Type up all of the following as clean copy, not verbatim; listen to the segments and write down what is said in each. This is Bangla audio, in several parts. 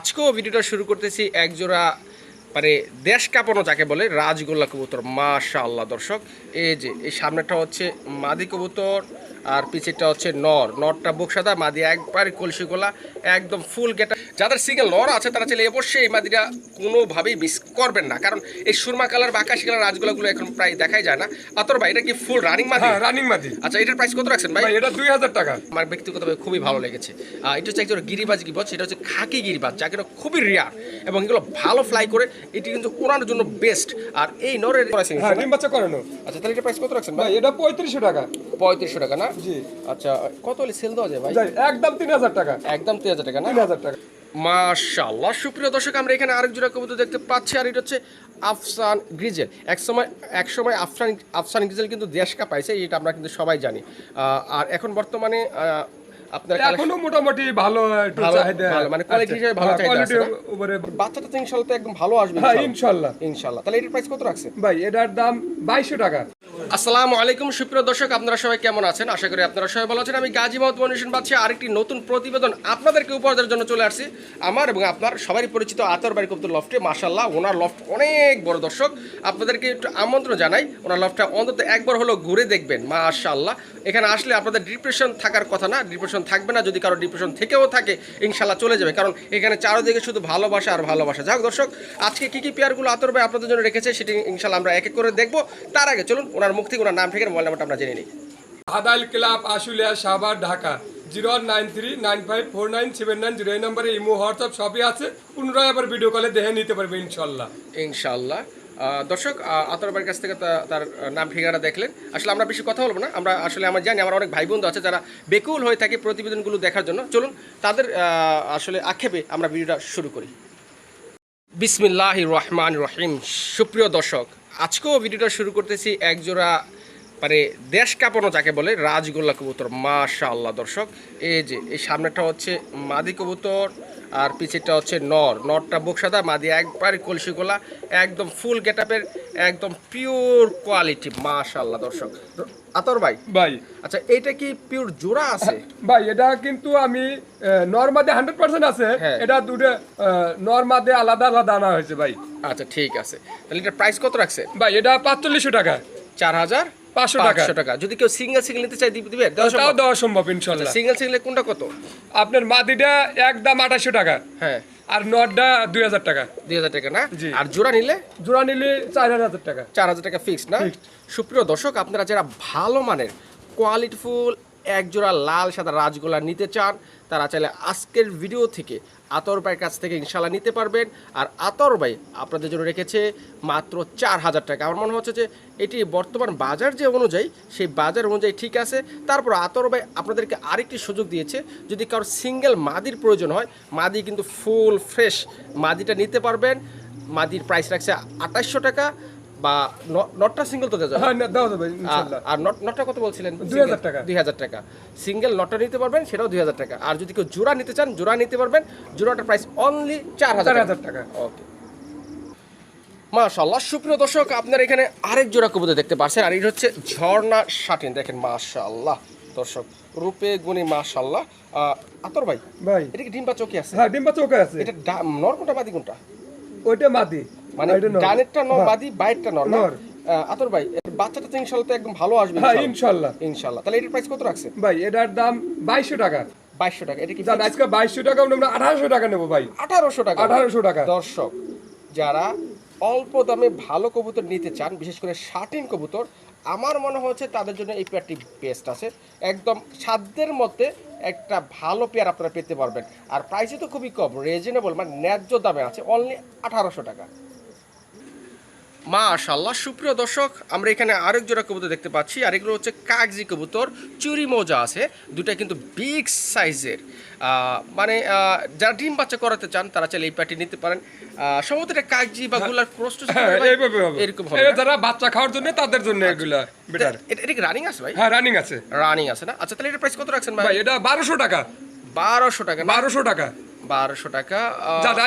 আজকেও ভিডিওটা শুরু করতেছি একজোড়া মানে দেশ কাঁপানো যাকে বলে রাজগোল্লা কবুতর। মাশাআল্লাহ দর্শক, এই যে এই সামনেটা হচ্ছে মাদি কবুতর আর পিছেরটা হচ্ছে নরটা বুক সাদা, মাদি একবার কলসি গোলা, একদম ফুল গেটা। যাদের সিঙ্গেল নর আছে তারা চাইলে অবশ্যই এই মাদিটা কোনোভাবেই মিস করবেন না, কারণ এই সুরমা কালার বা আকাশি কালার রাজগোলাগুলো এখন প্রায় দেখাই যায় না। আতর ভাই, এটা কি ফুল রানিং মাদি? রানিং মাদি। আচ্ছা, এটার প্রাইস কত রাখছেন ভাই? এটা 2000 টাকা। আমার ব্যক্তিগতভাবে খুবই ভালো লেগেছে। এটা হচ্ছে একজন গিরিবাজ গিবজ, এটা হচ্ছে খাকি গিরিবাজ, যা কিনা খুবই রেয়ার এবং এগুলো ভালো ফ্লাই করে। এটি কিন্তু ওনার জন্য বেস্ট। আর এই নরের ডিম বাচ্চা করানো। আচ্ছা, তাহলে এটা প্রাইস কত রাখছেন ভাই? এটা 3500 টাকা। 3500 টাকা না? জি। আচ্ছা, কত হলে সেল দেওয়া যায় ভাই? একদম 3000 টাকা। একদম 3000 টাকা না? 3000 টাকা। মাশাআল্লাহ সুপ্রিয় দর্শক, আমরা এখানে আরেক জোড়া কবুতর দেখতে পাচ্ছি, আর এটা হচ্ছে আফসান গ্রিজেল। একসময় আফসান গ্রিজেল কিন্তু দেশ কাঁপাইছে, এটা আমরা কিন্তু সবাই জানি। আর এখন বর্তমানে আপনার এখনো মোটামুটি ভালো চাহিদা, মানে কোয়ালিটি হিসেবে ভালো চাহিদা আছে। উপরে বাচ্চাটা তো ইনশাআল্লাহ তো একদম ভালো আসবে। হ্যাঁ ইনশাআল্লাহ। তাহলে এটার প্রাইস কত রাখছেন ভাই? এটার দাম 2200 টাকা। আসসালামু আলাইকুম সুপ্রিয় দর্শক, আপনারা সবাই কেমন আছেন? আশা করি আপনারা সবাই ভালো আছেন। আমি গাজী মোহাম্মদ মনির বাদশা আরেকটি নতুন প্রতিবেদন আপনাদেরকে উপহার দেওয়ার জন্য চলে আসছি। আমার এবং আপনার সবারই পরিচিত আতর বাড়ি কবুতর লফটে। মাশাআল্লাহ, ওনার লফট অনেক বড় দর্শক, আপনাদেরকে একটু আমন্ত্রণ জানাই ওনার লফটটা অন্তত একবার হলো ঘুরে দেখবেন। মাশাআল্লাহ, এখানে আসলে আপনাদের ডিপ্রেশন থাকার কথা না, ডিপ্রেশন থাকবে না। যদি কারো ডিপ্রেশন থেকেও থাকে ইনশাআল্লাহ চলে যাবে, কারণ এখানে চারদিকে শুধু ভালোবাসা আর ভালোবাসা। যাক দর্শক, আজকে কী কী পেয়ারগুলো আতর ভাই আপনাদের জন্য রেখেছে সেটি ইনশাআল্লাহ আমরা এক এক করে দেখবো। তার আগে চলুন ওনার মুখ থেকে ওনার নাম থেকে মোবাইল নাম্বারটা আমরা জেনে নিই। আদাল ক্লাব আশুলিয়া সাভার ঢাকা 0193954979 এই নম্বরে ইমো হোয়াটসঅ্যাপ সবই আছে। পুনরায় আবার ভিডিও কলে দেখে নিতে পারবে ইনশাআল্লাহ। ইনশাআল্লাহ দর্শক, আতর ভাইয়ের কাছ থেকে তার নাম ঠিকানা দেখলেন। আসলে আমরা বেশি কথা বলবো না, আমরা আসলে আমার জানি আমার অনেক ভাই বন্ধু আছে যারা বেকুল হয়ে থাকে প্রতিবেদনগুলো দেখার জন্য। চলুন তাদের আসলে আক্ষেপে আমরা ভিডিওটা শুরু করি। বিসমিল্লাহির রহমানির রহিম। সুপ্রিয় দর্শক, আজকেও ভিডিওটা শুরু করতেছি একজোড়া মানে দেশ কাঁপানো যাকে বলে রাজগোল্লা কবুতর। মাশাআল্লাহ দর্শক, এই যে এই সামনেটা হচ্ছে মাদি কবুতর আর পিছেরটা হচ্ছে নরটা বুক সাদা, মাদি একবার কলসি গোলা, একদম ফুল গেটআপের, একদম পিওর কোয়ালিটি। মাশাআল্লাহ দর্শক। আতর ভাই, আচ্ছা এটা কি পিওর জোড়া আছে ভাই? এটা কিন্তু আমি নরমাদে 100% আছে। এটা দুটো নরমাদে আলাদা আলাদা আনা হয়েছে ভাই। আচ্ছা ঠিক আছে, তাহলে এটা প্রাইস কত রাখছে ভাই? এটা 4500 টাকা। 4500 টাকা। যদি কেউ সিঙ্গেল নিতে চাই দিবে? তাও দেওয়া সম্ভব ইনশাআল্লাহ। সিঙ্গেল কোনটা কত? আপনার মাদিটা একদম 2800 টাকা। হ্যাঁ। আর নটটা 2000 টাকা। 2000 টাকা না? আর জোড়া নিলে 4000 টাকা। 4000 টাকা ফিক্সড না? সুপ্রিয় দর্শক, আপনারা যারা ভালো মানের কোয়ালিটিফুল এক জোড়া লাল সাদা রাজগোলা নিতে চান তারা চাইলে আজকের ভিডিও থেকে আতর ভাইয়ের কাছ থেকে ইনশাল্লাহ নিতে পারবেন। আর আতর ভাই আপনাদের জন্য রেখেছে মাত্র 4000 টাকা। আমার মনে হচ্ছে যে এটি বর্তমান বাজার যে অনুযায়ী সেই বাজার অনুযায়ী ঠিক আছে। তারপর আতর ভাই আপনাদেরকে আরেকটি সুযোগ দিয়েছে, যদি কারোর সিঙ্গেল মাদির প্রয়োজন হয়, মাদি কিন্তু ফুল ফ্রেশ মাদিটা নিতে পারবেন। মাদির প্রাইস রাখছে 2800 টাকা। বা নটটা সিঙ্গেল তো দেওয়া যাবে। আর নটটা কত বলছিলেন? 2000 টাকা। সিঙ্গেল নটটা নিতে পারবেন, সেটাও 2000 টাকা। আর যদি কেউ জোড়া নিতে চান জোড়া নিতে পারবেন, জোড়াটার প্রাইস অনলি 4000 টাকা। ওকে, মাশাআল্লাহ। সুপ্রিয় দর্শক, আপনারা এখানে আরেক জোড়া কবুতর দেখতে পাচ্ছেন, আর এটা হচ্ছে ঝর্ণা শাটিন। দেখেন মাশাআল্লাহ দর্শক, রূপে গুণী মাশাআল্লাহ। আতর ভাই, এটা কি ডিম বা চোখে আছে? হ্যাঁ, ডিম বা চোখে আছে। এটা নর কোনটা মাদি কোনটা? ওইটা মাদি, মানে ডানেরটা নর মাদি, বাইরেরটা নর। আতর ভাই, বাচ্চাটা তো ইনশাআল্লাহ তো একদম ভালো আসবে। হ্যাঁ ইনশাআল্লাহ। তাহলে এটার প্রাইস কত রাখছে ভাই? এটার দাম 2200 টাকা। 2200 টাকা। এটা কি আজকে 2200 টাকা আমরা 1800 টাকা নেব ভাই। 1800 টাকা? 1800 টাকা। দর্শক, যারা অল্প দামে ভালো কবুতর নিতে চান, বিশেষ করে শাটিন কবুতর, আমার মনে হচ্ছে তাদের জন্য এই পেয়ারটি বেস্ট আছে। একদম সাধ্যের মধ্যে একটা ভালো পেয়ার আপনারা পেতে পারবেন। আর প্রাইসে তো খুবই কম, রিজনেবল, মানে ন্যায্য দামে আছে, অনলি 1800 টাকা। মাশাআল্লাহ। সুপ্রিয় দর্শক, আমরা এখানে আরেক জোড়া কবুতর দেখতে পাচ্ছি, আর এগুলো হচ্ছে কাগজি কবুতর, চুরি মোজা আছে, দুটা কিন্তু বিগ সাইজের। মানে যারা ডিম বাচ্চা করাতে চান তারা চাইলে এই প্যাটি নিতে পারেন। সম্ভবত এটা কাগজি বা গুলার ক্রস এরকম হবে, যারা বাচ্চা খাওয়ার জন্য তাদের জন্য এগুলা বেটার। এটা কি রানিং আছে ভাই? হ্যাঁ রানিং আছে। রানিং আছে না? আচ্ছা, তাহলে এটা প্রাইস কত রাখছেন ভাই? এটা 1200 টাকা। 1200 টাকা? 1200 টাকা। 1200 টাকা।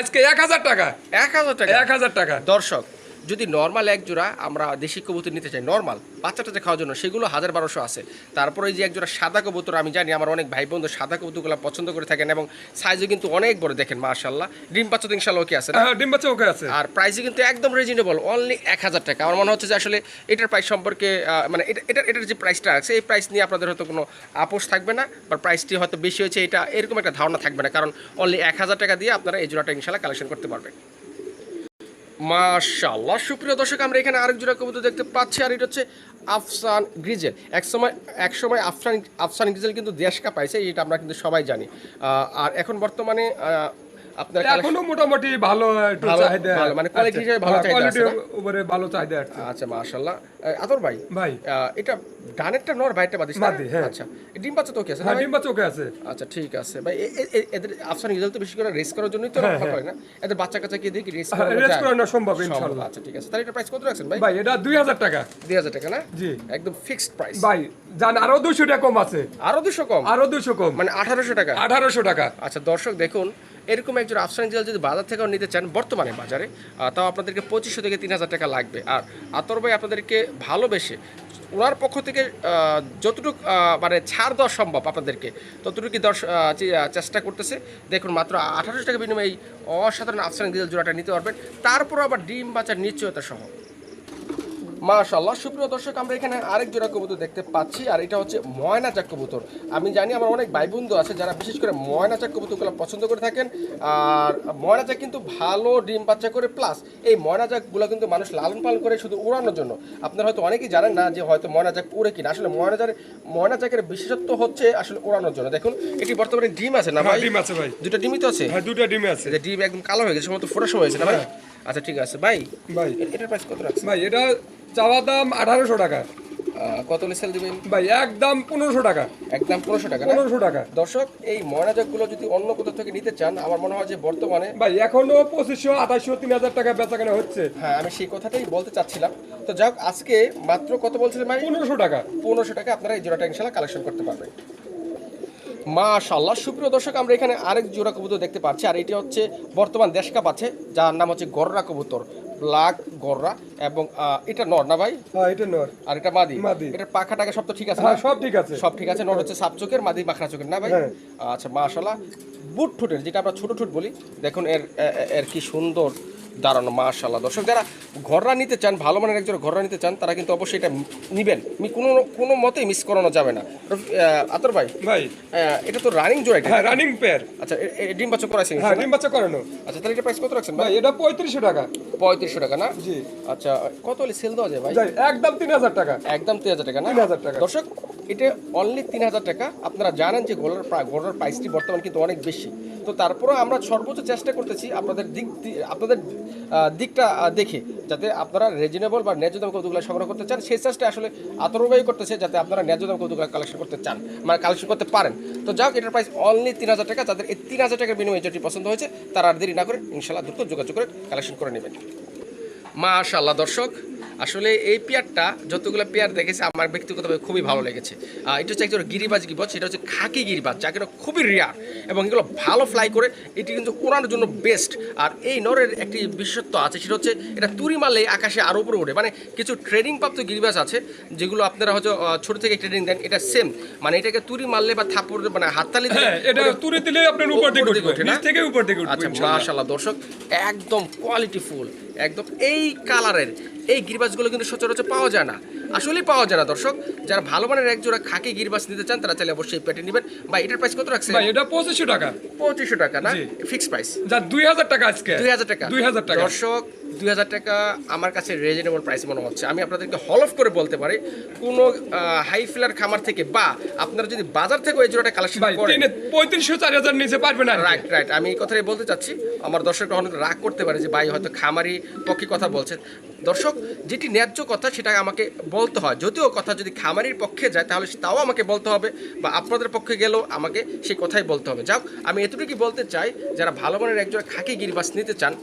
আজকে 1000 টাকা। 1000 টাকা? 1000 টাকা। দর্শক, যদি নর্মাল এক জোড়া আমরা দেশি কবুতর নিতে চাই নর্মাল বাচ্চাটাতে খাওয়ার জন্য, সেগুলো 1000-1200 আছে। তারপরে এই যে এক জোড়া সাদা কবুতর, আমি জানি আমার অনেক ভাই বন্ধু সাদা কবুতরগুলো পছন্দ করে থাকেন এবং সাইজও কিন্তু অনেক বড়, দেখেন মাশাআল্লাহ। ডিম বাচ্চা তো ইনশাআল্লাহ ওকে আছে না? হ্যাঁ, ডিম বাচ্চা ওকে আছে। আর প্রাইসই কিন্তু একদম রিজনেবল, অনলি 1000 টাকা। আমার মনে হচ্ছে যে আসলে এটার প্রাইস সম্পর্কে মানে এটার যে প্রাইসটা আছে এই প্রাইস নিয়ে আপনাদের হয়তো কোনো আপোষ থাকবে না, বা প্রাইসটি হয়তো বেশি হয়েছে এটা এরকম একটা ধারণা থাকবে না, কারণ অনলি 1000 টাকা দিয়ে আপনারা এই জোড়াটা ইনশাআল্লাহ কালেকশন করতে পারবেন। মাশাআল্লাহ সুপ্রিয় দর্শক, আমরা এখানে আরেক জোড়া কবুতর দেখতে পাচ্ছি, আর এটা হচ্ছে আফসান গ্রিজেল। একসময় আফসান গ্রিজেল কিন্তু দেশ কাঁপাইছে, এটা আমরা কিন্তু সবাই জানি। আর এখন বর্তমানে আপনার এখনো মোটামুটি ভালো একটু চাহিদা, মানে কোয়ালিটি হিসেবে ভালো চাহিদা আছে, কোয়ালিটির উপরে ভালো চাহিদা আছে। আচ্ছা মাশাআল্লাহ। আতর ভাই, এটা ডানেরটা নর, বাইরটা বাদিস না? আচ্ছা, ডিম বাচ্চা তো ওকে আছে না? ডিম বাচ্চা ওকে আছে। আচ্ছা ঠিক আছে ভাই। এদের আফসান রিজাল্ট তো বেশি করে রেস করার জন্যই তো রাখা হয় না, এদের বাচ্চা কাচ্চা কি দেখি রেস করানো সম্ভব ইনশাআল্লাহ। আচ্ছা ঠিক আছে, তাহলে এটা প্রাইস কত রাখছেন ভাই? ভাই এটা 2000 টাকা। 2000 টাকা না? জি, একদম ফিক্সড প্রাইস ভাই। জান আরো 200 টাকা কম আছে। আরো 200 কম? আরো 200 কম, মানে 1800 টাকা। 1800 টাকা। আচ্ছা দর্শক দেখুন, এরকম একজন আফসান রিজাল্ট যদি বাজার থেকেও নিতে চান বর্তমানে বাজারে, তাও আপনাদেরকে 2500 থেকে 3000 টাকা লাগবে। আর আতর ভাই আপনাদেরকে ভালোবেসে ওনার পক্ষ থেকে যতটুকু মানে ছাড় দেওয়া সম্ভব আপনাদেরকে ততটুকু চেষ্টা করতেছে। দেখুন মাত্র 1800 টাকা বিনিময়ে এই অসাধারণ আফসান গ্রিজেল জোড়াটা নিতে পারবেন, তারপর আবার ডিম বাচ্চার নিশ্চয়তা সহ। মাশাআল্লাহ সুপ্রিয় দর্শক, আমরা এখানে আরেক জোড়া কবুতর দেখতে পাচ্ছি, আর এটা হচ্ছে ময়না চাক কবুতর। আমি জানি আমার অনেক ভাই বন্ধু আছে যারা বিশেষ করে ময়না চাক কবুতরগুলো পছন্দ করে থাকেন। আর ময়না চাক কিন্তু ভালো ডিম বাচ্চা করে, প্লাস এই ময়না চাকগুলো কিন্তু মানুষ লালন পালন করে শুধু উড়ানোর জন্য। আপনারা হয়তো অনেকেই জানেন না যে হয়তো ময়না চাক উড়ে কিনা। আসলে ময়না চাকের বিশেষত্ব হচ্ছে আসলে উড়ানোর জন্য। দেখুন এটি বর্তমানে ডিম আছে না ভাই? ডিম আছে ভাই, দুটো ডিমই তো আছে। হ্যাঁ, দুটো ডিম আছে। যে ডিম একদম কালো হয়ে গেছে, সমস্ত ফোটার সময় হয়েছে না ভাই? আচ্ছা ঠিক আছে ভাই, এটার প্রাইস কত রাখছেন? ভাই এটা চাওয়া দাম 1800 টাকা। কত সেল দিবেন ভাই? একদম 1500 টাকা। একদম 1500 টাকা? 1500 টাকা। দর্শক এই ময়নাজাকগুলো যদি অন্য কোথাও থেকে নিতে চান, আমার মনে হয় যে বর্তমানে ভাই এখনো 2500, 2800, 3000 টাকা বেচাকেনা হচ্ছে। হ্যাঁ, আমি সেই কথাটাই বলতে চাচ্ছিলাম। তো যাক, আজকে মাত্র কত বলছিলেন ভাই? 1500 টাকা। 1500 টাকা আপনারা এই জোড়াটা ইনশাআল্লাহ কালেকশন করতে পারবেন। মাশাআল্লাহ সুপ্রিয় দর্শক, আমরা এখানে আরেক জোড়া কবুতর দেখতে পাচ্ছি, আর এটা হচ্ছে বর্তমান দেশ কাপ আছে, যার নাম হচ্ছে গররা কবুতর, ব্ল্যাক গররা। এবং এটা নর না ভাই? হ্যাঁ, এটা নর। আর এটা মাদি? এটা পাখা টাকা সব তো ঠিক আছে? হ্যাঁ, সব ঠিক আছে। সব ঠিক আছে। নর হচ্ছে সাপ চোখের, মাদি মাখরা চোখের না ভাই? আচ্ছা মাশাআল্লাহ। বুট ঠোঁটের, যেটা আমরা ছোট ঠোঁট বলি, দেখুন এর কি সুন্দর দাঁড়ানো মাশাআল্লাহ। দর্শক যারা ঘররা নিতে চান, ভালো মানের একজন ঘররা নিতে চান, তারা কিন্তু অবশ্যই এটা নিবেন, কোনো মতেই মিস করানো যাবে না। আতর ভাই, এটা তো রানিং জোড়া? হ্যাঁ, রানিং পেয়ার। আচ্ছা, ডিম বাচ্চা করাইছেন? হ্যাঁ, ডিম বাচ্চা করানো। আচ্ছা, তাহলে এটা প্রাইস কত রাখছেন ভাই? এটা 3500 টাকা। 3500 টাকা না? জি। আচ্ছা, কত হলে সেল দেওয়া যায় ভাই? একদম 3000 টাকা। একদম 3000 টাকা না? 3000 টাকা। দর্শক এটা অনলি 3000 টাকা। আপনারা জানেন যে গোল্ডার প্রাইসটি বর্তমান কিন্তু অনেক বেশি, তো তারপরেও আমরা সর্বোচ্চ চেষ্টা করতেছি আপনাদের দিকটা দেখে, যাতে আপনারা রিজনেবল বা ন্যায্য দাম কৌতুকগুলো সংগ্রহ করতে চান, সেই চেষ্টা আসলে আতরবাই করতেছে, যাতে আপনারা ন্যায্য দাম কৌতুকগুলো কালেকশন করতে চান, মানে কালেকশন করতে পারেন। তো যাক, এটার প্রাইস অনলি 3000 টাকা। যাদের এই 3000 টাকার বিনিময়ে যেটি পছন্দ হয়েছে তারা আর দেরি না করে ইনশাআল্লাহ দ্রুত যোগাযোগ করে কালেকশন করে নেবেন। মাশাআল্লাহ দর্শক, আসলে এই পেয়ারটা যতগুলো পেয়ার দেখেছে আমার ব্যক্তিগতভাবে খুবই ভালো লেগেছে। এটা হচ্ছে একজন গিরিবাজ গিবজ, এটা হচ্ছে খাকি গিরিবাজ, যা কিন্তু খুবই রেয়ার এবং এগুলো ভালো ফ্লাই করে, এটি কিন্তু ওড়ানোর জন্য বেস্ট। আর এই নরের একটি বিশেষত্ব আছে, সেটা হচ্ছে এটা তুরি মারলে আকাশে আরও উপরে ওঠে। মানে কিছু ট্রেনিং প্রাপ্ত গিরিবাজ আছে যেগুলো আপনারা হয়তো ছোট থেকে ট্রেনিং দেন, এটা সেম, মানে এটাকে তুরি মারলে বা থাপ্পড় মানে হাততালি দিলে এটা তুরি দিলে আপনার উপর দিকে উঠবে, নিচ থেকে উপর দিকে উঠবে। আচ্ছা মাশাআল্লাহ দর্শক, একদম কোয়ালিটি ফুল, একদম এই কালারের এই গিরিবাজগুলো কিন্তু সচরাচর পাওয়া যায় না, আসলেই পাওয়া যায় না। দর্শক যারা ভালো মানের এক জোড়া খাকি গিরিবাজ নিতে চান, তারা চাইলে অবশ্যই পেটে নেবেন। ভাই এটার প্রাইস কত রাখছেন? ভাই এটা 2500 টাকা। 2500 টাকা না? Fix price? যা 2000 টাকা আজকে। 2000 টাকা? 2000 টাকা। দর্শক 2000 টাকা আমার কাছে রিজনেবল প্রাইস মনে হচ্ছে। আমি আপনাদেরকে হলফ করে বলতে পারি, কোনো হাই ফ্লার খামার থেকে বা আপনারা যদি বাজার থেকে ওই জোড়াটা কালেকশন করেন, 3500-4000 নিচে পারবে না। রাইট, আমি এই কথাই বলতে চাচ্ছি। আমার দর্শকরা অনেক রাগ করতে পারে যে ভাই হয়তো খামারি পক্ষে কথা বলছেন। দর্শক যেটি ন্যায্য কথা সেটা আমাকে বলতে হয়, যদিও কথা যদি খামারির পক্ষে যায় তাহলে তাও আমাকে বলতে হবে, বা আপনাদের পক্ষে গেলেও আমাকে সেই কথাই বলতে হবে। যাক, আমি এতটুকুই বলতে চাই, যারা ভালো মানের একজন খাকি গিরিবাজ নিতে চান,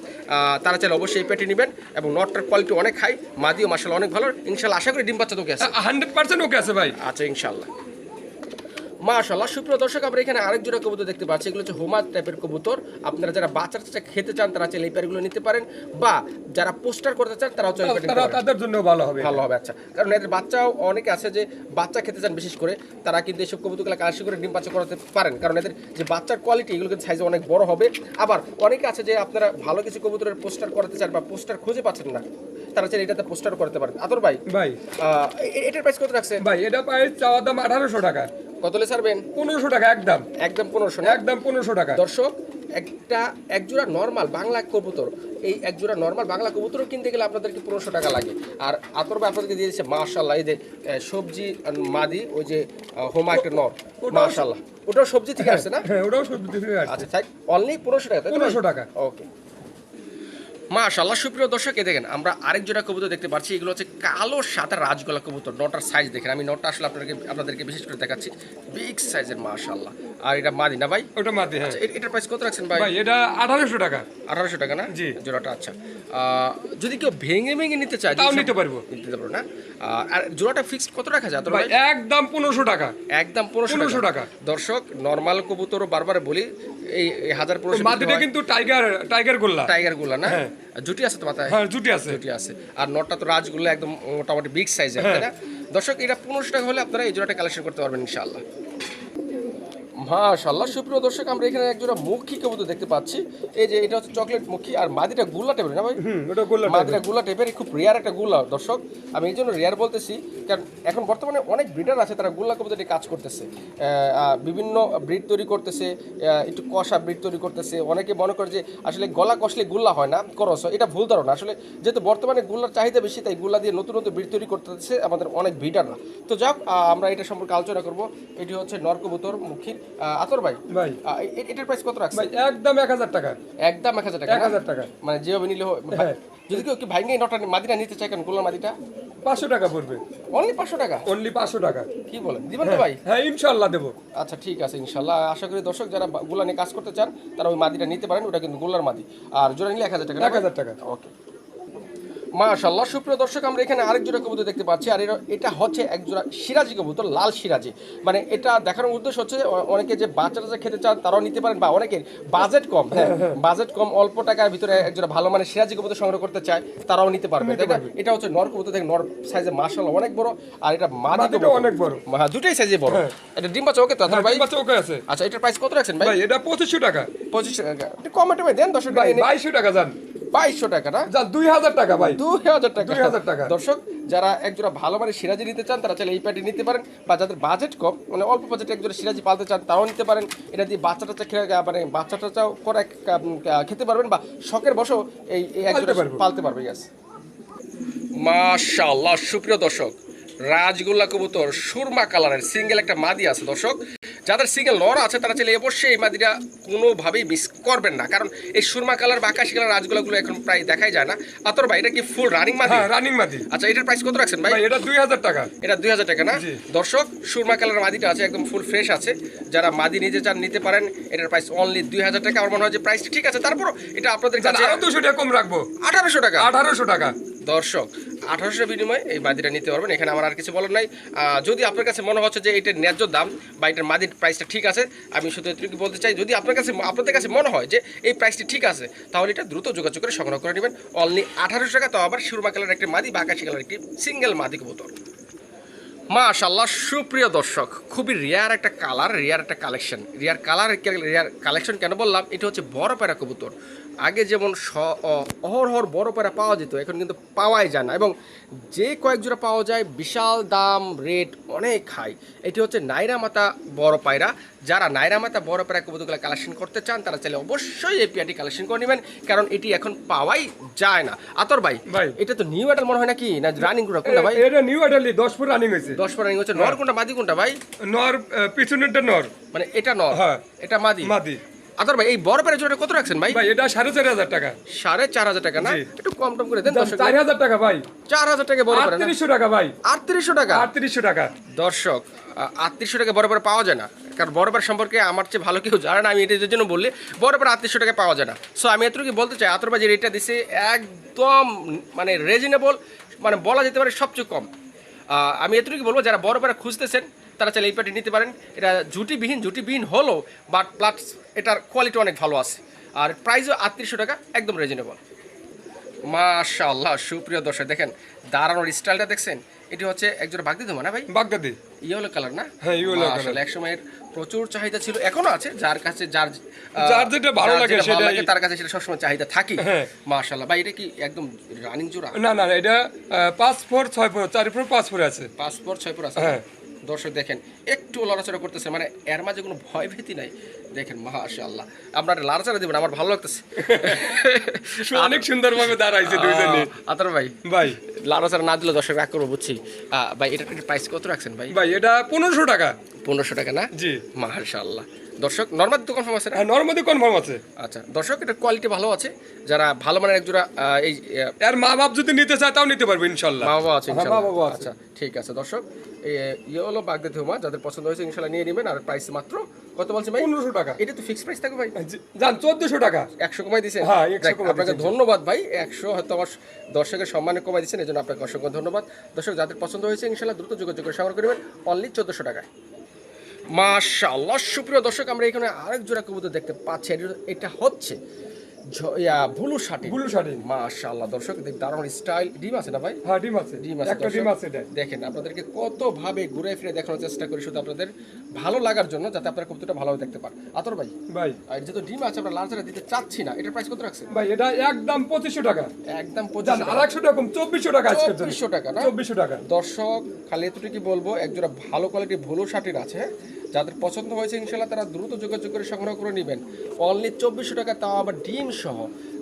তারা চাইলে অবশ্যই পেটে নেবেন। এবং নটটার কোয়ালিটি অনেক হাই, মাদিও মাশাআল্লাহ অনেক ভালো। ইনশাআল্লাহ আশা করি ডিম বাচ্চা তো ওকে আছে? 100% ওকে আছে ভাই। আচ্ছা ইনশাআল্লাহ। মাশাআল্লাহ, সুপ্রিয় দর্শক, আমরা এখানে আরেক জোড়া কবুতর দেখতে পাচ্ছি। এগুলো হচ্ছে হোমা টাইপের কবুতর। আপনারা যারা বাচ্চা টাচ্চা খেতে চান তারা চাইলে এই পেয়ারগুলো নিতে পারেন, বা যারা পোস্টার করতে চান তারাও চাইলে তাদের জন্য ভালো হবে। আচ্ছা, কারণ এদের বাচ্চাও অনেকে আছে যে বাচ্চা খেতে চান বিশেষ করে, তারা কিন্তু এইসব কবুতরগুলো কালেকশন করে ডিম বাচ্চা করাতে পারেন, কারণ এদের যে বাচ্চার কোয়ালিটি এগুলো কিন্তু সাইজে অনেক বড় হবে। আবার অনেকে আছে যে আপনারা ভালো কিছু কবুতরের পোস্টার করাতে চান বা পোস্টার খুঁজে পাচ্ছেন না, তারা চাইলে এটাতে পোস্টার করতে পারেন। আতর ভাই, এটার প্রাইস কত রাখছেন ভাই? এটা প্রাইস চাওয়া দাম 1800 টাকা। কত হলে ছাড়বেন? 1500 টাকা একদম। একদম 1500, একদম 1500 টাকা। দর্শক, এক জোড়া নরমাল বাংলা কবুতর, এই এক জোড়া নরমাল বাংলা কবুতরও কিনতে গেলে আপনাদেরকে 1500 টাকা লাগে। আর আতর ভাই আপনাদেরকে দিয়ে দিচ্ছে মাশাআল্লাহ, এই যে সবজি মাদি, ওই যে হোমা একটা নর, মাশাআল্লাহ, ওটাও সবজি থেকে আসছে না? হ্যাঁ, ওটাও সবজি থেকে আসছে। আচ্ছা, তাই অনলি 1500 টাকা? 1500 টাকা। ওকে, মাশাআল্লাহ। সুপ্রিয় দর্শক, এই দেখেন আমরা আরেক জোড়া কবুতর দেখতে পাচ্ছি। এগুলো হচ্ছে কালো সাদা রাজগলা কবুতর। নটার সাইজ দেখেন, আমি নটা আসলে আপনাদেরকে বিশেষ করে দেখাচ্ছি, বিগ সাইজের মাশাআল্লাহ। আর এটা মাদি না ভাই? ওটা মাদি, হ্যাঁ। এটার প্রাইস কত রাখছেন ভাই? ভাই এটা 1800 টাকা। 1800 টাকা না? জি। জোড়াটা। আচ্ছা, যদি কেউ ভেঙে নিতে চায় তাও নিতে পারবো না? আর জোড়াটা ফিক্সড কত রাখা যায় ভাই? একদম 1500 টাকা। একদম 1500 টাকা। দর্শক, নরমাল কবুতরও বারবার বলি, এই 1500 মাদিটা কিন্তু টাইগার গোল্লা না? জুটি আছে তো মাথায়? হ্যাঁ, জুটি আছে। আর নটটা তো রাজগোল্লা, একদম মোটামুটি বিগ সাইজের, তাই না? দর্শক, এটা 1500 টাকা হলে আপনারা এই জোড়াটা কালেকশন করতে পারবেন ইনশাআল্লাহ। মাশাআল্লাহ, সুপ্রিয় দর্শক, আমরা এখানে এক জোড়া মুখী কবুতর দেখতে পাচ্ছি। এই যে এটা হচ্ছে চকলেট মুখী, আর মাদিটা গুল্লা টাইপের না ভাই? ওটা গোল্লা, মাদিটা গুল্লা টাইপের, খুব রেয়ার একটা গুল্লা। দর্শক, আমি এই জন্য রেয়ার বলতেছি, কারণ এখন বর্তমানে অনেক ব্রিডার আছে তারা গুল্লা কবুতর নিয়ে কাজ করতেছে, বিভিন্ন ব্রিড তৈরি করতেছে, একটু কষা ব্রিড তৈরি করতেছে। অনেকে মনে করে যে আসলে গলা কষলে গুল্লা হয় না, করস, এটা ভুল ধারণা। আসলে যেহেতু বর্তমানে গুল্লার চাহিদা বেশি, তাই গুল্লা দিয়ে নতুন নতুন ব্রিড তৈরি করতেছে আমাদের অনেক ব্রিডাররা। তো যাক, আমরা এটা সম্পর্কে আলোচনা করবো। এটি হচ্ছে নর কবুতর মুখীর। আতর ভাই, এটার প্রাইস কত রাখছেন? ভাই একদম 1000 টাকা। একদম 1000 টাকা? 1000 টাকা। মানে যেভাবে নিলে যদি কেউ ভাঙে নটা মাদিটা নিতে চায়, কেন গোল্লার মাদিটা 500 টাকা পড়বে। অনলি 500 টাকা? অনলি 500 টাকা। কি বলেন, দিবেন তো ভাই? হ্যাঁ, ইনশাআল্লাহ দেব। আচ্ছা, ঠিক আছে, ইনশাআল্লাহ। আশা করি দর্শক যারা গোল্লা নিয়ে কাজ করতে চান তারা ওই মাদিটা নিতে পারেন, ওটা কিন্তু গোল্লার মাদি। আর জোড়া নিলে 1000 টাকা? 1000 টাকা। ওকে, মাশাআল্লাহ। সুপ্রিয় দর্শক, আমরা এখানে আরেক জোড়া কবুতর দেখতে পাচ্ছি, আর এটা হচ্ছে এক জোড়া সিরাজি কবুতর, লাল সিরাজি। মানে এটা দেখানোর উদ্দেশ্য হচ্ছে অনেকে যে বাচ্চারা খেতে চান তারাও নিতে পারেন, বা অনেকের বাজেট কম, বাজেট কম, অল্প টাকার ভিতরে এক জোড়া ভালো মানে সিরাজি কবুতর সংগ্রহ করতে চায় তারাও নিতে পারবে। এটা হচ্ছে নর কবুতর, দেখেন নর সাইজে মাশাআল্লাহ অনেক বড়, আর এটা মাদি কবুতর অনেক বড়। হ্যাঁ, দুটোই সাইজে বড়। এটা ডিম বাচ্চা ওকে তো ভাই? ডিম বাচ্চা ওকে আছে। আচ্ছা, এটার প্রাইস কত রাখছেন ভাই? ভাই এটা 2500 টাকা। 2500 টাকা? একটু কমেন্টে দেন দর্শক। ভাই 2200 টাকা জান। 2200 টাকা না? জান 2000 টাকা ভাই। 2000 টাকা? 2000 টাকা। দর্শক, যারা একজোড়া ভালো মানে সিরাজি নিতে চান তারা চাইলে এই প্যাটি নিতে পারেন, বা যাদের বাজেট কম, মানে অল্প বাজেটে একজোড়া সিরাজি পালতে চান তারাও নিতে পারেন। এটা দিয়ে বাচ্চা টাচ্চা মানে বাচ্চা টাচ্চাও করে খেতে পারবেন, বা শখের বসেও এই একজোড়া পালতে পারবে। ইয়াস, মাশাআল্লাহ। সুপ্রিয় দর্শক, রাজগোল্লা কবুতর সুরমা কালারের সিঙ্গেল একটা মাদি আছে। দর্শক, যাদের সিঙ্গেল নর আছে তারা চাইলে অবশ্যই এই মাদিটা কোনোভাবেই মিস করবেন না, কারণ এই সুরমা কালার বা আকাশি কালার রাজগোল্লাগুলো এখন প্রায় দেখাই যায় না। আতর ভাই, এটা কি ফুল রানিং মাদি? হ্যাঁ, রানিং মাদি। আচ্ছা, এটার প্রাইস কত রাখছেন ভাই? এটা 2000 টাকা। এটা 2000 টাকা না? দর্শক, সুরমা কালার মাদিটা আছে, একদম ফুল ফ্রেশ আছে। যারা মাদি নিতে চান নিতে পারেন। এটার প্রাইস অনলি 2000 টাকা। আমার মনে হয় যে প্রাইস ঠিক আছে, তারপর এটা আপনাদের কাছে 200 টাকা কম রাখবো। 1800 টাকা? 1800 টাকা। দর্শক, 1800 বিনিময়ে এই মাদিটা নিতে পারবেন। এখানে আমার আর কিছু বলার নাই। যদি আপনার কাছে মনে হচ্ছে যে এটার ন্যায্য দাম বা এটার মাদির প্রাইসটা ঠিক আছে, আমি শুধু এটুকু বলতে চাই, যদি আপনাদের কাছে মনে হয় যে এই প্রাইসটি ঠিক আছে, তাহলে এটা দ্রুত যোগাযোগ করে সংগ্রহ করে নেবেন। অনলি 1800 টাকা, তাও আবার সুরমা কালার একটি মাদি বা আকাশি কালার একটি সিঙ্গেল মাদি কবুতর। মাশাআল্লাহ। সুপ্রিয় দর্শক, খুবই রেয়ার একটা কালার, রেয়ার একটা কালেকশন। রেয়ার কালেকশন কেন বললাম? এটা হচ্ছে বড় প্যারা কবুতর। আগে যেমন অহরহর বড় প্যারা পাওয়া যেত, এখন কিন্তু পাওয়াই যায় না, এবং যে কয়েক জোড়া পাওয়া যায় বিশাল দাম, রেট অনেক হাই। এটি হচ্ছে নাইরা মাতা বড় পায়রা। যারা নাইরা মাতা বড় পায়রা কবুতরগুলো কালেকশন করতে চান তারা চাইলে অবশ্যই এই পেয়ারটি কালেকশন করে নেবেন, কারণ এটি এখন পাওয়াই যায় না। আতর ভাই, এটা তো নিউ অ্যাডাল মনে হয় নাকি, না রানিং কোনটা ভাই? এটা নিউ অ্যাডাল, 10 ফুট রানিং হয়েছে। 10 ফুট রানিং হচ্ছে। নর কোনটা মাদি কোনটা ভাই? নর পিছনেরটা নর, মানে এটা নর, এটা মাদি। মাদি। আতর ভাই, এই বড় পেয়ারা জোড়াটা কত রাখছেন ভাই? ভাই এটা 4500 টাকা। 4500 টাকা না? একটু কম টম করে দেন দর্শক। 4000 টাকা ভাই। 4000 টাকা বড় পেয়ারা? 3800 টাকা ভাই। 3800 টাকা? 3800 টাকা। দর্শক, 3800 টাকা বড় পেয়ারা পাওয়া যায় না, কারণ বড় পেয়ারা সম্পর্কে আমার চেয়ে ভালো কেউ জানে না। আমি এটার জন্য বললি বড় পেয়ারা 3800 টাকা পাওয়া যায় না। সো আমি এতটুকু বলতে চাই, আতর ভাই যে রেটটা দিছে একদম মানে রিজনেবল, মানে বলা যেতে পারে সবচেয়ে কম। আমি এতটুকু বলবো, যারা বড় পেয়ারা খুঁজতেছেন তারা চাইলে এই প্যাডটি নিতে পারেন। এটা জুটিবিহীন হলো, বাট প্লাস এটার কোয়ালিটি অনেক ভালো আছে। আর প্রাইসও 3800 টাকা, একদম রিজনেবল। মাশাআল্লাহ, সুপ্রিয় দর্শক দেখেন দাঁড়ানোর স্টাইলটা দেখছেন, এটি হচ্ছে একজোড়া বাগদি ধুমা না ভাই? বাগদাদি ইয়েলো কালার না? হ্যাঁ, ইয়েলো কালার। মাশাআল্লাহ, এক সময়ের প্রচুর চাহিদা ছিল, এখনো আছে। যার কাছে যার যেটা ভালো লাগে সেটাই, তার কাছে সেটা সবসময় চাহিদা থাকে। হ্যাঁ। মাশাআল্লাহ ভাই, এটা কি একদম রানিং জোড়া? না, এটা 5 4 6 4 4 4 5 4 আছে, 5 4 6 4 আছে। হ্যাঁ। দর্শক দেখেন একটু লড়াচড়া করতেছে, মানে এর মাঝে কোনো ভয় ভীতি নাই। দেখেন মাশাআল্লাহ, আপনারা লড়াচড়া দিবেন, আমার ভালো লাগতেছে। অনেক সুন্দরভাবে দাঁড়াইছে দুইজনে। আতর ভাই, ভাই লড়াচড়া না দিলে দর্শক রাগ করবো, বুঝছি। ভাই এটার প্রাইস কত রাখছেন ভাই? ভাই এটা 1500 টাকা। 1500 টাকা না? জি। মাশাআল্লাহ দর্শক, নরমাল তো কনফার্ম আছে না? হ্যাঁ, নরমাদি কনফার্ম আছে। আচ্ছা দর্শক, এটার কোয়ালিটি ভালো আছে। যারা ভালো মানের একজোড়া এই এর মা বাপ যদি নিতে চায় তাও নিতে পারবে ইনশাআল্লাহ। মা বাবা আছে হ্যাঁ, ইনশাআল্লাহ। মা বাবা আছে। আচ্ছা ঠিক আছে দর্শক, ইয়ে হলো বাগদাদি হুমা, যাদের পছন্দ হয়েছে ইনশাআল্লাহ নিয়ে নেবেন। আর প্রাইস মাত্র কত বলছেন ভাই? 1500 টাকা। এটা তো ফিক্সড প্রাইস থাকবে ভাই? জান 1400 টাকা। 100 কমাই দিয়েছেন? হ্যাঁ, 100 কমাই আপনাকে দিয়েছি। ধন্যবাদ ভাই। 100 হয়তো আমার দর্শকের সম্মানে কমাই দিয়েছেন, এজন্য আপনাকে অসংখ্য ধন্যবাদ। দর্শক যাদের পছন্দ হয়েছে ইনশাআল্লাহ দ্রুত যোগাযোগ করে সংগ্রহ করবেন, অনলি 1400 টাকায়। মাশাআল্লাহ, সুপ্রিয় দর্শক আমরা এখানে আরেক জোড়া কবুতর দেখতে পাচ্ছি। এটা হচ্ছে ব্লু শার্টিন। Blue satin. মাশাআল্লাহ দর্শক, দারুণ স্টাইল। ডিম আছে না ভাই? হ্যাঁ, ডিম আছে, ডিম আছে। একটা ডিম আছে। দেখেন আপনাদেরকে কত ভাবে ঘুরে ফিরে দেখানোর চেষ্টা করি, শুধু আপনাদের ভালো লাগার জন্য, যাতে আপনারা কবুতরটা ভালোভাবে দেখতে পান। আতর ভাই, আর যেহেতু ডিম আছে আমরা লার্জারা দিতে চাচ্ছি না, এটার প্রাইস কত রাখছেন ভাই? এটা একদম 2500 টাকা। একদম জান 2500 আরেকশো টাকা কম, 2400 টাকা আজকের জন্য। 2400 টাকা না? 2400 টাকা। দর্শক খালি এতটুকু বলবো, একজোড়া ভালো কোয়ালিটির ব্লু শার্টিন আছে, হ্যাঁ? যাদের পছন্দ হয়েছে ইনশাআল্লাহ তারা দ্রুত যোগাযোগ করে সংগ্রহ করে নেবেন, অনলি 2400 টাকা, তাও আবার ডিম সহ।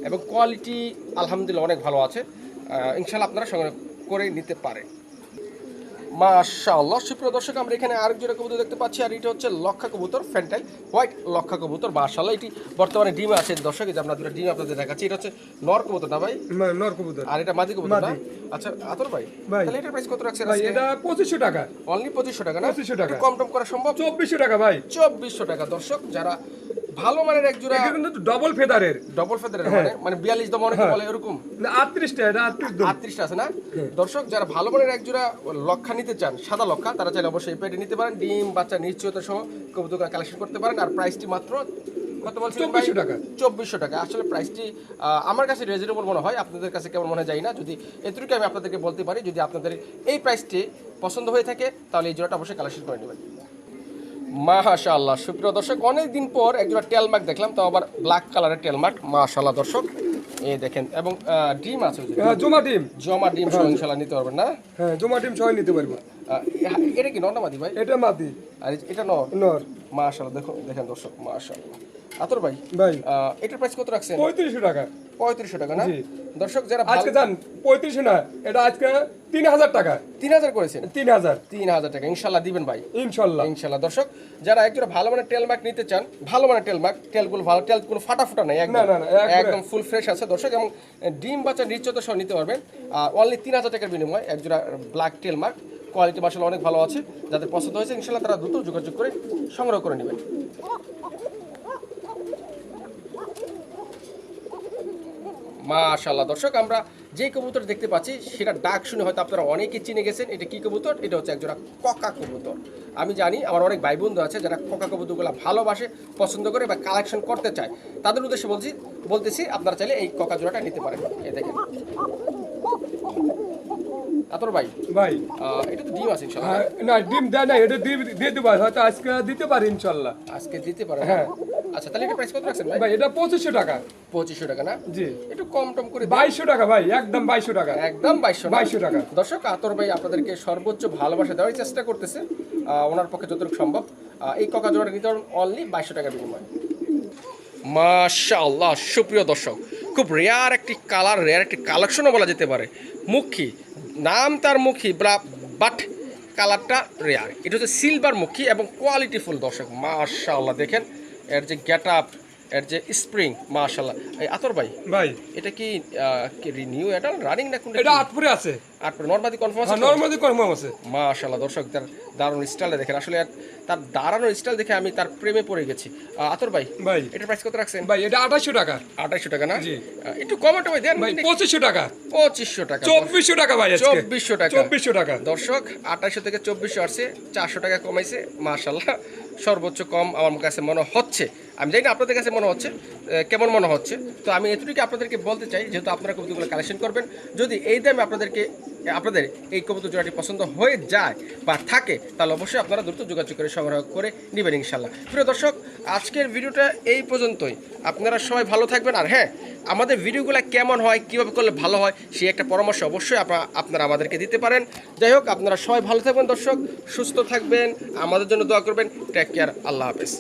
এবং কোয়ালিটি আলহামদুলিল্লাহ অনেক ভালো আছে, ইনশাআল্লাহ আপনারা সংগ্রহ করে নিতে পারেন। মাশাআল্লাহ, সুপ্রিয় দর্শক আমরা এখানে আরেক জোড়া কবুতর দেখতে পাচ্ছি, আর এটা হচ্ছে লক্ষা কবুতর, ফ্যান্টাইল হোয়াইট লক্ষা কবুতর। মাশাআল্লাহ, এটি বর্তমানে ডিমে আছে দর্শক, এই যে আমরা দুটো ডিম আপনাদের দেখাচ্ছি। এটা হচ্ছে নর কবুতর না ভাই? নর কবুতর। আর এটা মাদি কবুতর না? আচ্ছা আতর ভাই, তাহলে এটার প্রাইস কত রাখছেন ভাই? আজকে? এটা 2500 টাকা। অনলি 2500 টাকা না? 2500 টাকা। একটু কম টম করা সম্ভব? 2400 টাকা ভাই। 2400 টাকা। দর্শক যারা ভালো মানের এক জোড়া, এটা কিন্তু ডাবল ফেদারের। ডবল ফেদারের মানে 42 দম অনেকে বলে এরকম, না 38 টা, এটা 38 দম। 38 আছে না? দর্শক যারা ভালো মানের এক জোড়া লক্ষা নিতে চান, সাদা লক্ষা, তারা চাইলে অবশ্যই পেটে নিতে পারেন। ডিম বাচ্চা নিশ্চয়তা সহ কবুতর কালেকশন করতে পারেন। আর প্রাইসটি মাত্র কত বলছেন? 2400 টাকা। 2400 টাকা। আসলে প্রাইসটি আমার কাছে রিজনেবল মনে হয়, আপনাদের কাছে কেমন মনে হয় জানি না। যদি এতটুকু আমি আপনাদেরকে বলতে পারি, যদি আপনাদের এই প্রাইসটি পছন্দ হয়ে থাকে তাহলে এই জোড়াটা অবশ্যই কালেকশন করে নেবেন। মাশাআল্লাহ, সুপ্রিয় দর্শক অনেকদিন পর একজোড়া টেলমার্ক দেখলাম, তো আবার ব্ল্যাক কালারের টেলমার্ক। মাশাআল্লাহ দর্শক, এই দেখেন, এবং ডিম আছে, হ্যাঁ, জমা ডিম। জমা ডিম সহ ইনশাআল্লাহ নিতে পারবেন না? হ্যাঁ, জমা ডিম সবাই নিতে পারবে। এটা কি নর না মাদি ভাই? এটা মাদি। আর এটা নর? নর। মাশাআল্লাহ, দেখেন দর্শক মাশাআল্লাহ। আতর ভাই, এটার প্রাইস কত রাখছেন? 3500 টাকা। 3500 টাকা না? জি। দর্শক যারা আজকে জান 3500 না, এটা আজকে 3000 টাকা। 3000 করেছেন? 3000 টাকা ইনশাআল্লাহ দিবেন ভাই, ইনশাআল্লাহ। ইনশাআল্লাহ। দর্শক যারা একজোড়া ভালো মানের টেলমার্ক নিতে চান, ভালো মানের টেলমার্ক, টেলগুলো ভালো, টেল কোনো ফাটাফুটা নাই, একদম না, একদম ফুল ফ্রেশ আছে দর্শক, এবং ডিম বাচ্চা নিশ্চয়তা সহ নিতে পারবেন অনলি 3000 টাকার বিনিময়ে একজোড়া ব্ল্যাক টেলমার্ক। কোয়ালিটি মাশাআল্লাহ অনেক ভালো আছে, যাদের পছন্দ হয়েছে ইনশাআল্লাহ তারা দ্রুত যোগাযোগ করে সংগ্রহ করে নেবেন। মাশাআল্লাহ দর্শক আমরা যে কবুতর দেখতে পাচ্ছি সেটা ডাক শুনে হয়তো আপনারা অনেকেই চিনে গেছেন। এটা কি কবুতর? এটা হচ্ছে একজোড়া কোকা কবুতর। আমি জানি আমার অনেক ভাই বন্ধু আছে যারা কোকা কবুতরগুলো ভালোবাসে, পছন্দ করে বা কালেকশন করতে চায়, তাদের উদ্দেশ্যে বলতেছি আপনারা চাইলে এই কোকা জোড়াটা নিতে পারেন। এই দেখেন আতর ভাই, এটা তো ডিম আছে ইনশাআল্লাহ? না, ডিম দেয় না, এটা ডিম দিয়ে দেব, হয়তো আজকে দিতে পারি ইনশাআল্লাহ। আজকে দিতে পারেন? হ্যাঁ। আচ্ছা তাহলে এটা প্রাইস কত রাখছেন ভাই? ভাই এটা 2500 টাকা। 2500 টাকা না? জি। একটু কম টম করে 2200 টাকা ভাই, একদম 2200 টাকা। একদম 2200 টাকা। দর্শক আতর ভাই আপনাদেরকে সর্বোচ্চ ভালোবাসা দেওয়ার চেষ্টা করতেছে, ওনার পক্ষে যতটুকু সম্ভব। এই কোকা জোড়াটা নিতে পারেন অনলি 2200 টাকার বিনিময়ে। মাশাআল্লাহ, সুপ্রিয় দর্শক খুব রেয়ার একটি কালার, রেয়ার একটি কালেকশনও বলা যেতে পারে। মুখী, নাম তার মুখী, বাট কালারটা রেয়ার। এটা হচ্ছে সিলভার মুখী এবং কোয়ালিটিফুল দর্শক। মাশাআল্লাহ দেখেন এর যে গেট আপ, এর যে স্প্রিং মাশাআল্লাহ। এই আতর ভাই ভাই এটা কি রিনিউ এটা রানিং না কোনটা? এটা 8 পরে আছে, 8 নরমাদি কনফার্ম আছে? নরমালি কনফার্ম আছে। মাশাআল্লাহ দর্শক তার দারুণ স্টাইলটা দেখেন, আসলে তার দাঁড়ানোর স্টাইল দেখে আমি তার প্রেমে পড়ে গেছি। আতর ভাই ভাই এটার প্রাইস কত রাখছেন? ভাই এটা 2800 টাকা। 2800 টাকা না? জি। একটু কমাটো ভাই দেন। ভাই 2500 টাকা। 2500 টাকা। 2400 টাকা ভাই আজকে। 2400 টাকা। 2400 টাকা। দর্শক 2800 থেকে 2400 আসছে, 400 টাকা কমাইছে মাশাআল্লাহ। সর্বোচ্চ কম আমার কাছে মনে হচ্ছে, আমি জানি না আপনাদের কাছে মনে হচ্ছে কেমন মনে হচ্ছে। তো আমি এতটুকু আপনাদেরকে বলতে চাই, যেহেতু আপনারা কবুতরগুলো কালেকশন করবেন, যদি এই দামে আপনাদের এই কবুতর জোড়াটি পছন্দ হয়ে যায় বা থাকে, তাহলে অবশ্যই আপনারা দ্রুত যোগাযোগ করে সংগ্রহ করে নেবেন ইনশাল্লাহ। প্রিয় দর্শক, আজকের ভিডিওটা এই পর্যন্তই। আপনারা সবাই ভালো থাকবেন, আর হ্যাঁ, আমাদের ভিডিওগুলো কেমন হয়, কীভাবে করলে ভালো হয়, সেই একটা পরামর্শ অবশ্যই আপনারা আমাদেরকে দিতে পারেন। যাই হোক, আপনারা সবাই ভালো থাকবেন দর্শক, সুস্থ থাকবেন, আমাদের জন্য দোয়া করবেন। টেক কেয়ার, আল্লাহ হাফেজ।